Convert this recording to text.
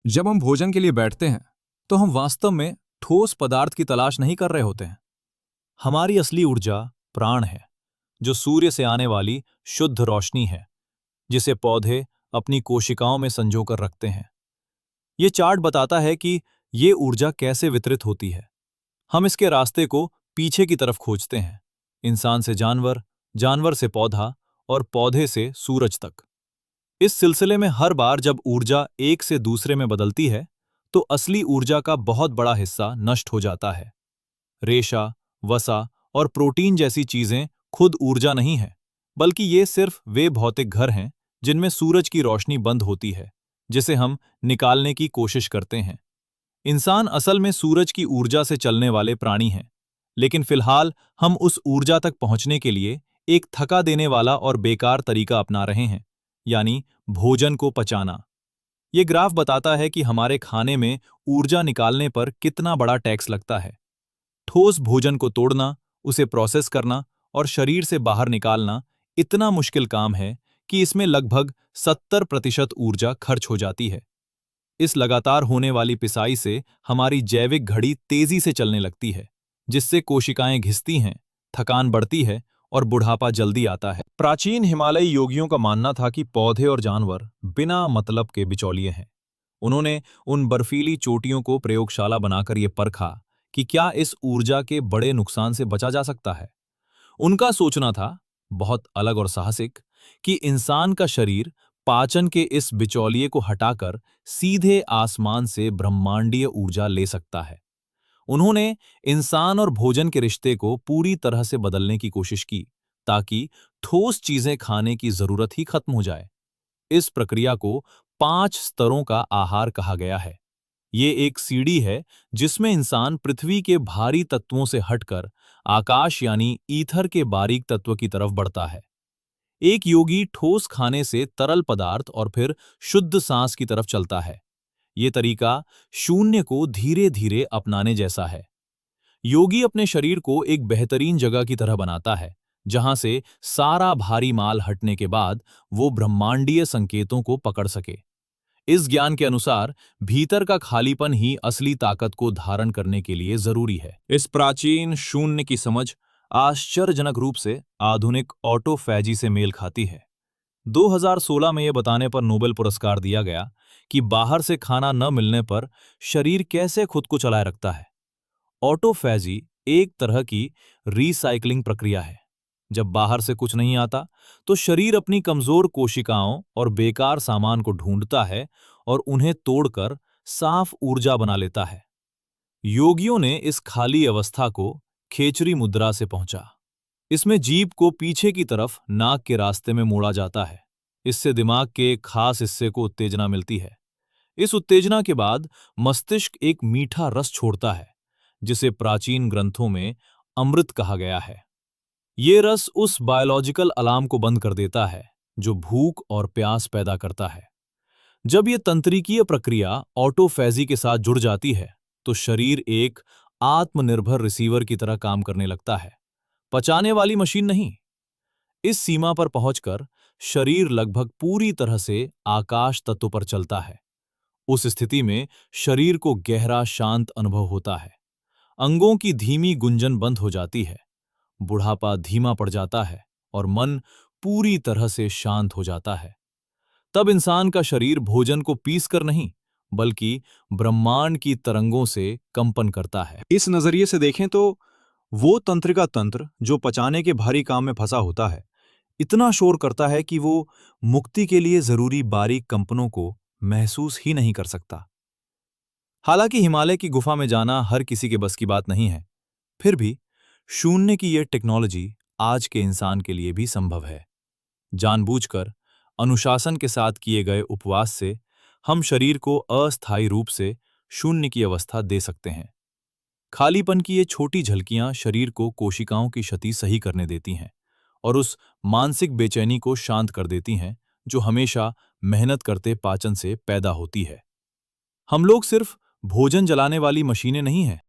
जब हम भोजन के लिए बैठते हैं तो हम वास्तव में ठोस पदार्थ की तलाश नहीं कर रहे होते हैं। हमारी असली ऊर्जा प्राण है, जो सूर्य से आने वाली शुद्ध रोशनी है, जिसे पौधे अपनी कोशिकाओं में संजोकर रखते हैं। ये चार्ट बताता है कि ये ऊर्जा कैसे वितरित होती है। हम इसके रास्ते को पीछे की तरफ खोजते हैं, इंसान से जानवर, जानवर से पौधा और पौधे से सूरज तक। इस सिलसिले में हर बार जब ऊर्जा एक से दूसरे में बदलती है, तो असली ऊर्जा का बहुत बड़ा हिस्सा नष्ट हो जाता है। रेशा, वसा और प्रोटीन जैसी चीजें खुद ऊर्जा नहीं है, बल्कि ये सिर्फ वे भौतिक घर हैं जिनमें सूरज की रोशनी बंद होती है, जिसे हम निकालने की कोशिश करते हैं। इंसान असल में सूरज की ऊर्जा से चलने वाले प्राणी हैं, लेकिन फिलहाल हम उस ऊर्जा तक पहुंचने के लिए एक थका देने वाला और बेकार तरीका अपना रहे हैं, यानी भोजन को पचाना। ये ग्राफ बताता है कि हमारे खाने में ऊर्जा निकालने पर कितना बड़ा टैक्स लगता है। ठोस भोजन को तोड़ना, उसे प्रोसेस करना और शरीर से बाहर निकालना इतना मुश्किल काम है कि इसमें लगभग 70% ऊर्जा खर्च हो जाती है। इस लगातार होने वाली पिसाई से हमारी जैविक घड़ी तेजी से चलने लगती है, जिससे कोशिकाएं घिसती हैं, थकान बढ़ती है और बुढ़ापा जल्दी आता है। प्राचीन हिमालयी योगियों का मानना था कि पौधे और जानवर बिना मतलब के बिचौलिए हैं। उन्होंने उन बर्फीली चोटियों को प्रयोगशाला बनाकर ये परखा कि क्या इस ऊर्जा के बड़े नुकसान से बचा जा सकता है। उनका सोचना था, बहुत अलग और साहसिक, कि इंसान का शरीर पाचन के इस बिचौलिए को हटाकर सीधे आसमान से ब्रह्मांडीय ऊर्जा ले सकता है। उन्होंने इंसान और भोजन के रिश्ते को पूरी तरह से बदलने की कोशिश की, ताकि ठोस चीजें खाने की जरूरत ही खत्म हो जाए। इस प्रक्रिया को 5 स्तरों का आहार कहा गया है। ये एक सीढ़ी है जिसमें इंसान पृथ्वी के भारी तत्वों से हटकर आकाश यानी ईथर के बारीक तत्व की तरफ बढ़ता है। एक योगी ठोस खाने से तरल पदार्थ और फिर शुद्ध सांस की तरफ चलता है। ये तरीका शून्य को धीरे धीरे अपनाने जैसा है। योगी अपने शरीर को एक बेहतरीन जगह की तरह बनाता है, जहां से सारा भारी माल हटने के बाद वो ब्रह्मांडीय संकेतों को पकड़ सके। इस ज्ञान के अनुसार भीतर का खालीपन ही असली ताकत को धारण करने के लिए जरूरी है। इस प्राचीन शून्य की समझ आश्चर्यजनक रूप से आधुनिक ऑटोफैजी से मेल खाती है। 2016 में यह बताने पर नोबेल पुरस्कार दिया गया कि बाहर से खाना न मिलने पर शरीर कैसे खुद को चलाए रखता है। ऑटोफैजी एक तरह की रीसाइक्लिंग प्रक्रिया है। जब बाहर से कुछ नहीं आता, तो शरीर अपनी कमजोर कोशिकाओं और बेकार सामान को ढूंढता है और उन्हें तोड़कर साफ ऊर्जा बना लेता है। योगियों ने इस खाली अवस्था को खेचरी मुद्रा से पहुंचा। इसमें जीभ को पीछे की तरफ नाक के रास्ते में मोड़ा जाता है। इससे दिमाग के एक खास हिस्से को उत्तेजना मिलती है। इस उत्तेजना के बाद मस्तिष्क एक मीठा रस छोड़ता है, जिसे प्राचीन ग्रंथों में अमृत कहा गया है। ये रस उस बायोलॉजिकल अलार्म को बंद कर देता है जो भूख और प्यास पैदा करता है। जब यह तंत्रिकीय प्रक्रिया ऑटोफैजी के साथ जुड़ जाती है, तो शरीर एक आत्मनिर्भर रिसीवर की तरह काम करने लगता है, पचाने वाली मशीन नहीं। इस सीमा पर पहुंचकर शरीर लगभग पूरी तरह से आकाश तत्व पर चलता है। उस स्थिति में शरीर को गहरा शांत अनुभव होता है। अंगों की धीमी गुंजन बंद हो जाती है, बुढ़ापा धीमा पड़ जाता है और मन पूरी तरह से शांत हो जाता है। तब इंसान का शरीर भोजन को पीसकर नहीं, बल्कि ब्रह्मांड की तरंगों से कंपन करता है। इस नजरिए से देखें तो वो तंत्रिका तंत्र जो पचाने के भारी काम में फंसा होता है, इतना शोर करता है कि वो मुक्ति के लिए जरूरी बारीक कंपनों को महसूस ही नहीं कर सकता। हालांकि हिमालय की गुफा में जाना हर किसी के बस की बात नहीं है, फिर भी शून्य की यह टेक्नोलॉजी आज के इंसान के लिए भी संभव है। जानबूझकर अनुशासन के साथ किए गए उपवास से हम शरीर को अस्थायी रूप से शून्य की अवस्था दे सकते हैं। खालीपन की ये छोटी झलकियां शरीर को कोशिकाओं की क्षति सही करने देती हैं और उस मानसिक बेचैनी को शांत कर देती हैं जो हमेशा मेहनत करते पाचन से पैदा होती है। हम लोग सिर्फ भोजन जलाने वाली मशीनें नहीं हैं,